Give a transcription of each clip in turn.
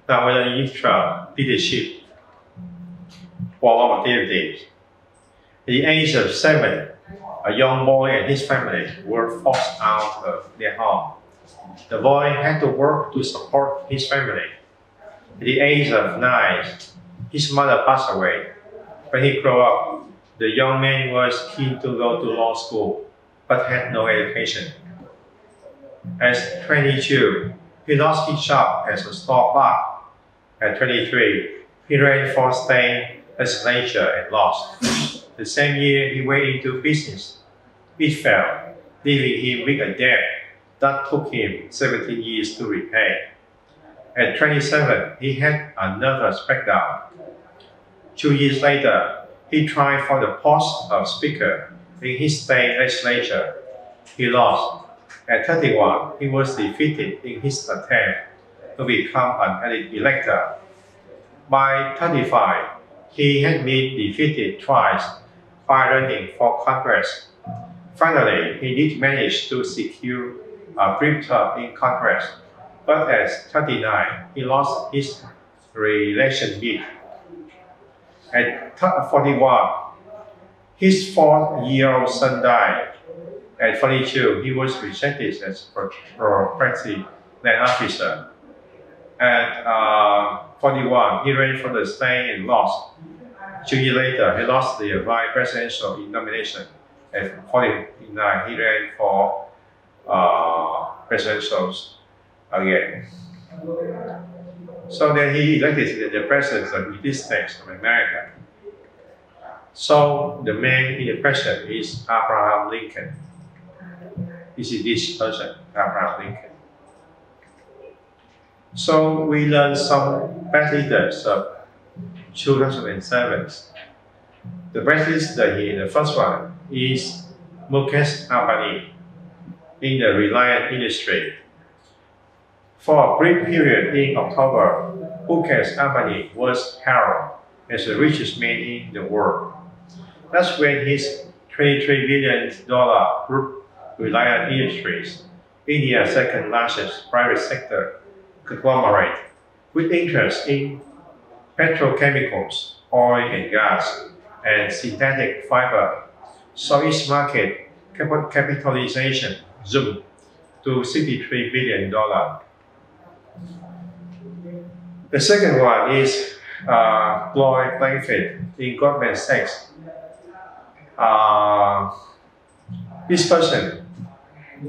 Now, when an leadership for activities, at the age of 7, a young boy and his family were forced out of their home. The boy had to work to support his family. At the age of 9, his mother passed away. When he grew up, the young man was keen to go to law school, but had no education. At 22, he lost his job as a store clerk. At 23, he ran for state legislature and lost. The same year, he went into business. It failed, leaving him with a debt that took him 17 years to repay. At 27, he had a nervous breakdown. 2 years later, he tried for the post of speaker in his state legislature. He lost. At 31, he was defeated in his attempt to become an elector. By 35, he had been defeated twice by running for Congress. Finally, he did manage to secure a brief term in Congress, but at 39, he lost his re-election bid. At 41, his 4-year-old son died. At 42, he was rejected as property land officer. At 41, he ran for the state and lost. 2 years later, he lost the vice presidential nomination. At 49, he ran for presidentials again. So then he elected the president of the United States of America. So the man in the question is Abraham Lincoln. This is this person, Abraham Lincoln. So we learned some best leaders of 2007. The best leader here, the first one, is Mukesh Ambani in the Reliance industry. For a brief period in October, Mukesh Ambani was hailed as the richest man in the world. That's when his $23 billion group Reliance Industries, India's second largest private sector conglomerate, with interest in petrochemicals, oil and gas, and synthetic fiber, saw its market capitalization zoom to $63 billion. The second one is Lloyd Blankfein in Goldman Sachs. This person,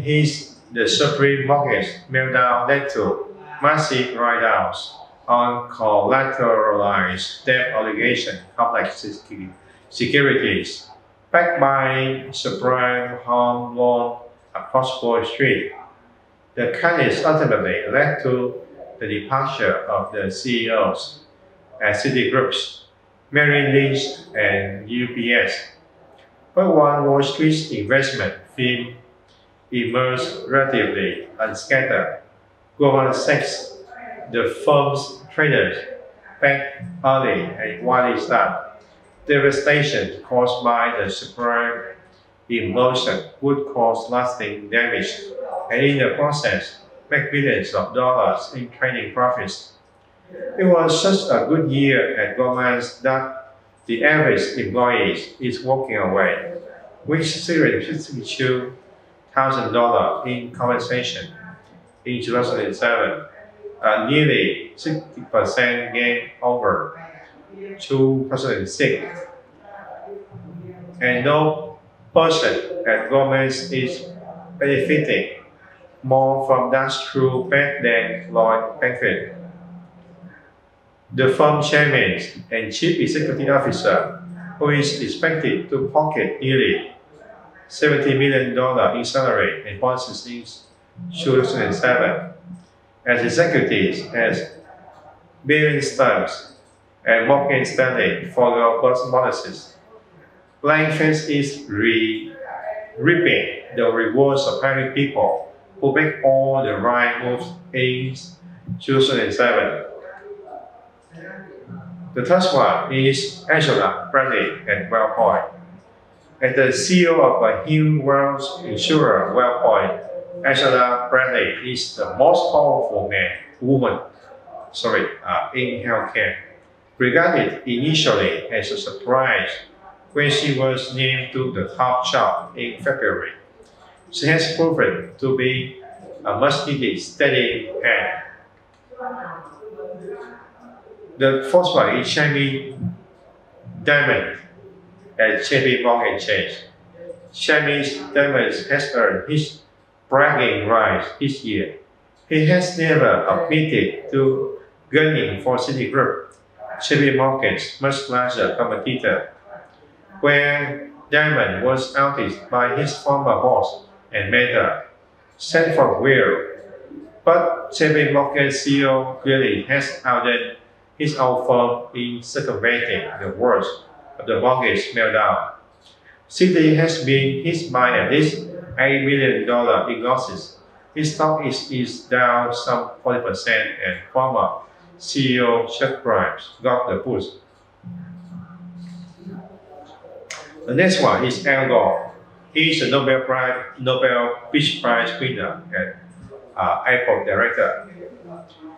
he's the supreme mortgage meltdown led to massive write-downs on collateralized debt obligation complex securities backed by subprime home loan across Wall Street. The crisis ultimately led to the departure of the CEOs at Citigroup, Merrill Lynch, and UBS. But one Wall Street investment firm emerged relatively unscathed. Goldman Sachs, the firm's traders, backed early and widely stopped. Devastation caused by the subprime implosion would cause lasting damage, and in the process, make billions of dollars in trading profits. It was such a good year at Goldman that the average employee is walking away with $662,000 in compensation in 2007, a nearly 60% gain over 2006. And no person at Goldman is benefiting more from that true bet than Lloyd Blankfein. The firm chairman and chief executive officer, who is expected to pocket nearly $70 million in salary and bonuses in 2007, as executives as Bear Stearns and Morgan Stanley forego bonuses. Blankfein is reaping the rewards of hiring people who make all the right moves in 2007. The third one is Angela Bradley at WellPoint. As the CEO of a huge wealth insurer, WellPoint, Angela Bradley is the most powerful woman. in healthcare. Regarded initially as a surprise when she was named to the top job in February, she has proven to be a much-needed steady hand. The fourth one is Jamie Dimon at J.P. Chase. Jamie Dimon has earned his bragging rights this year. He has never admitted to gunning for Citigroup, J.P. Morgan's much larger competitor, where Dimon was outed by his former boss and mentor, Sanford Weir. But J.P. Morgan CEO clearly has outdone his own firm in circumventing the worst of the mortgage meltdown. Citi has been hit by at least $8 million in losses. His stock is down some 40%, and former CEO Chuck Grimes got the boost. The next one is Al Gore. He is a Nobel Peace Prize winner and Apple director.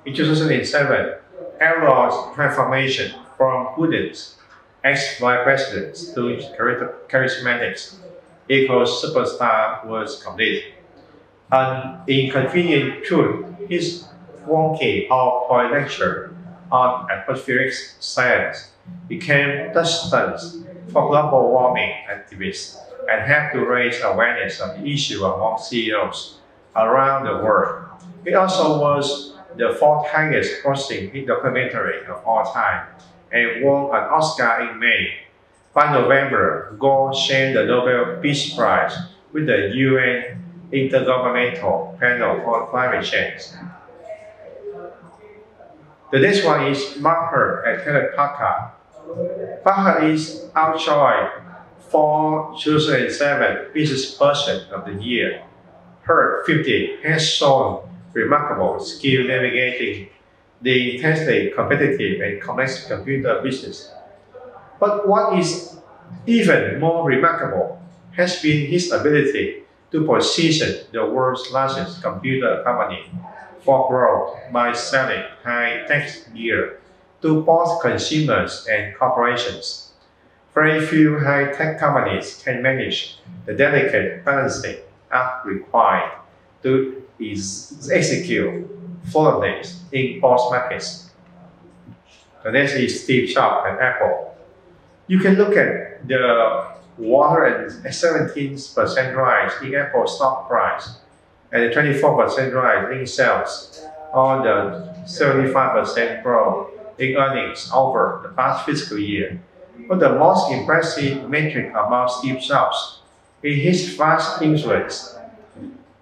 In 2007, Al Gore's transformation from prudent ex-vice president to charismatic eco-superstar was complete. An inconvenient truth, his wonky PowerPoint lecture on atmospheric science became touchstones for global warming activists and helped to raise awareness of the issue among CEOs around the world. It also was the fourth highest grossing hit documentary of all time and won an Oscar in May. By November, Gore shared the Nobel Peace Prize with the UN Intergovernmental Panel on Climate Change. The next one is Mark Hurd at Hewlett-Packard. Packard is outjoined for 2007 Business Person of the Year. Hurd 50 has shown remarkable skill navigating the intensely competitive and complex computer business. But what is even more remarkable has been his ability to position the world's largest computer company for growth by selling high-tech gear to both consumers and corporations. Very few high-tech companies can manage the delicate balancing act required to execute flawlessly in both markets. The next is Steve Jobs at Apple. You can look at the 117% rise in Apple stock price and the 24% rise in sales, or the 75% growth in earnings over the past fiscal year. But the most impressive metric about Steve Jobs is his vast influence.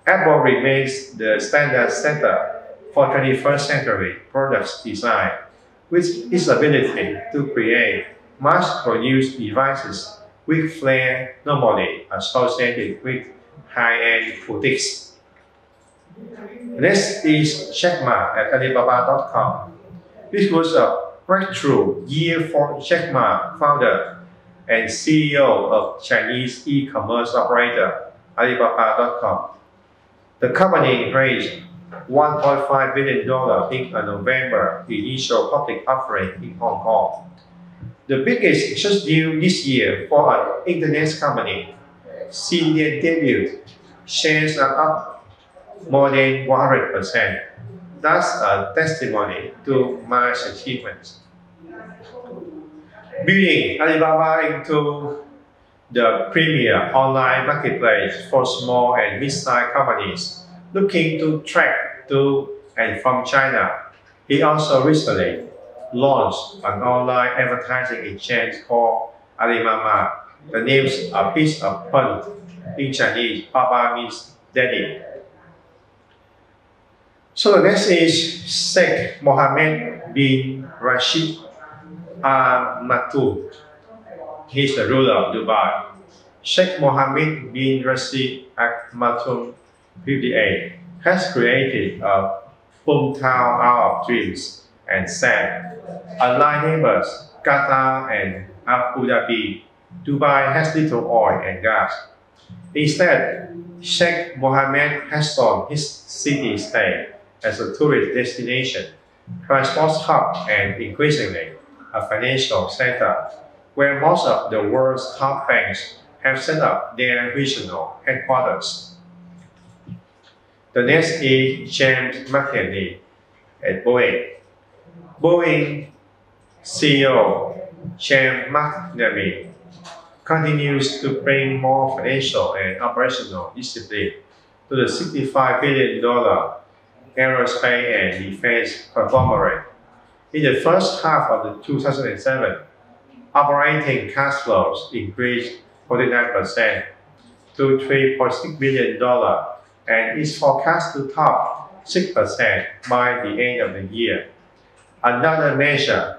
Apple remains the standard setter for 21st century products design, with its ability to create mass-produced devices with flair normally associated with high-end boutiques. Next is Jack Ma at Alibaba.com. This was a breakthrough year for Jack Ma, founder and CEO of Chinese e-commerce operator Alibaba.com. The company raised $1.5 billion in a November initial public offering in Hong Kong. The biggest such deal this year for an internet company. Since their debut, shares are up more than 100%. That's a testimony to Ma's achievements. Building Alibaba into the premier online marketplace for small and mid-sized companies looking to track to and from China. He also recently launched an online advertising exchange called Alibaba. The name's a piece of pun. In Chinese, Papa means daddy. So the next is Sheikh Mohammed bin Rashid Al Maktoum. He's the ruler of Dubai. Sheikh Mohammed bin Rashid Al Maktoum, 58, has created a hometown out of dreams and sand. Unlike neighbors Qatar and Abu Dhabi, Dubai has little oil and gas. Instead, Sheikh Mohammed has shown his city-state as a tourist destination transport hub, and increasingly a financial center, where most of the world's top banks have set up their regional headquarters. The next is James McNamee at Boeing. Boeing CEO James McNamee continues to bring more financial and operational discipline to the $65 billion aerospace and defense conglomerate. In the first half of 2007, operating cash flows increased 49% to $3.6 billion and is forecast to top 6% by the end of the year. Another measure,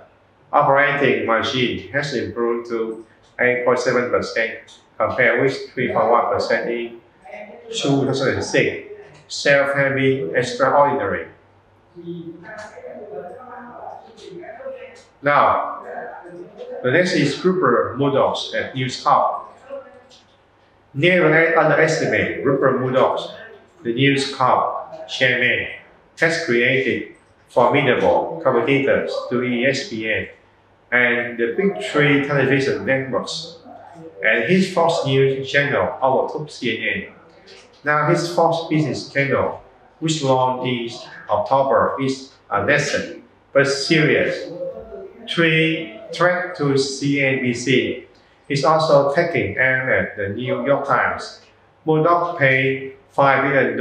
operating margin, has improved to 8.7% compared with 3.1% in 2006. Sales have been extraordinary. Now, the next is Rupert Murdoch at News Corp. Never underestimate Rupert Murdoch, the News Corp chairman, has created formidable competitors to ESPN and the big three television networks, and his Fox News channel overtook CNN. Now his Fox Business channel, which launched in October, is a nascent but serious threat to CNBC. He's also taking aim at the New York Times. Murdoch paid $5 billion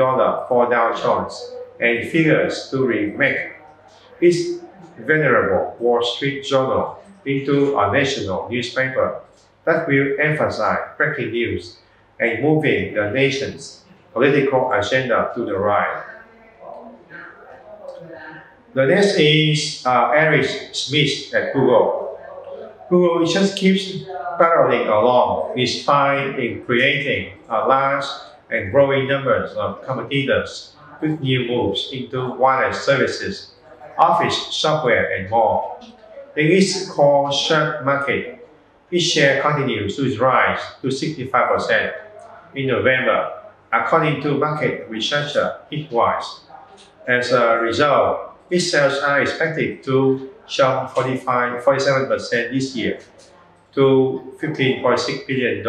for Dow Jones and figures to remake its venerable Wall Street Journal into a national newspaper that will emphasize breaking news and moving the nation's political agenda to the right. The next is Eric Schmidt at Google. Google just keeps barreling along its fight in creating a large and growing numbers of competitors with new moves into wireless services, office software, and more. In its core search market, its share continues to rise to 65% in November, according to market researcher Hitwise. As a result, its sales are expected to jump 47% this year to $15.6 billion,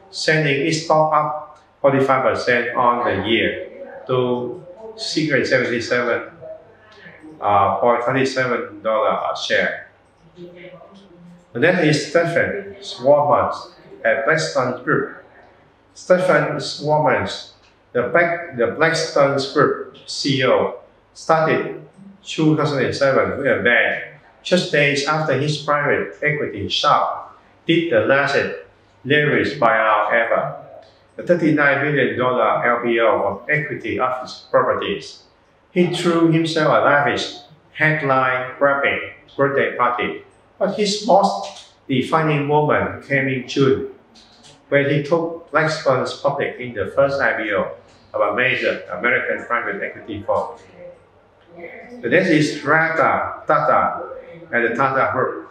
sending its stock up 45% on the year to $677.27 a share. The next is Stephen Schwarzman at Blackstone Group. Stephen Schwarzman, the Blackstone Group CEO, started 2007 with a bang, just days after his private equity shop did the largest leverage buyout ever, the $39 billion LBO of equity office properties. He threw himself a lavish, headline-grabbing birthday party, but his most defining moment came in June, when he took Blackstone public in the first IPO of a major American private equity firm. The next is Rata Tata and the Tata Group.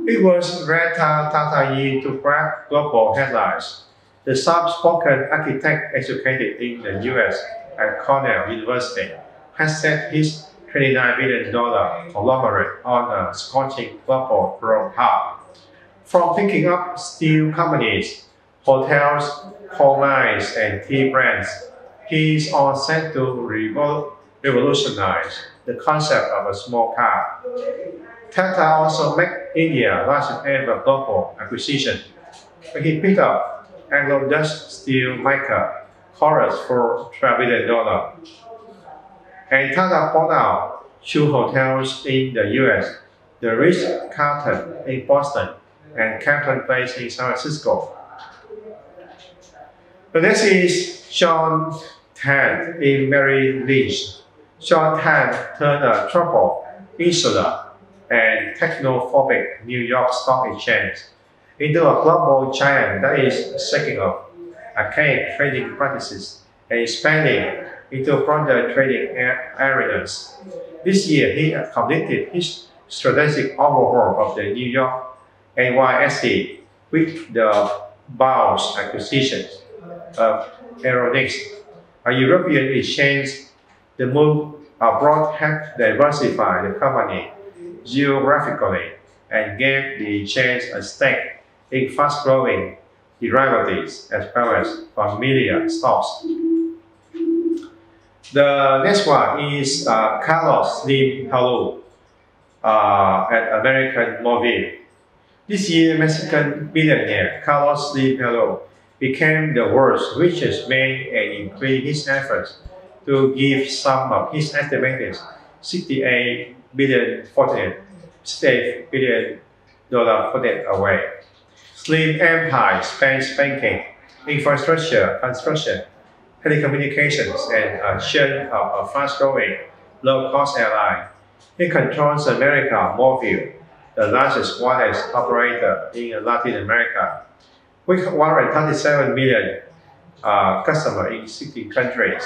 It was Rata Tata to grab global headlines. The soft-spoken architect educated in the US at Cornell University has set his $29 billion conglomerate on a scorching global growth path. From picking up steel companies, hotels, coal mines, and tea brands, he is all set to revolutionize the concept of a small car. Tata also made India's largest ever global acquisition when he picked up Anglo-Dutch steel maker Chorus for $12 billion. And Tata bought out 2 hotels in the US, the Ritz-Carlton in Boston and Campton Place in San Francisco. The next is John Tan in Merrill Lynch. John Tan turned a troubled, insular, and technophobic New York Stock Exchange into a global giant that is shaking off archaic trading practices and expanding into broader trading arenas. This year, he completed his strategic overhaul of the New York NYSE with the Bowles acquisition of Aeronix, a European exchange. The move abroad helped diversify the company geographically and gave the chain a stake in fast-growing derivatives as well as familiar stocks. The next one is Carlos Slim Hello at American Mobile. This year, Mexican billionaire Carlos Slim Hello became the world's richest man and increased his efforts to give some of his estimated $68 billion fortune away. Slim empire spans banking, infrastructure, construction, telecommunications, and a chain of a fast-growing, low-cost airline. He controls America Mobile, the largest wireless operator in Latin America, with 137 million customers in 60 countries.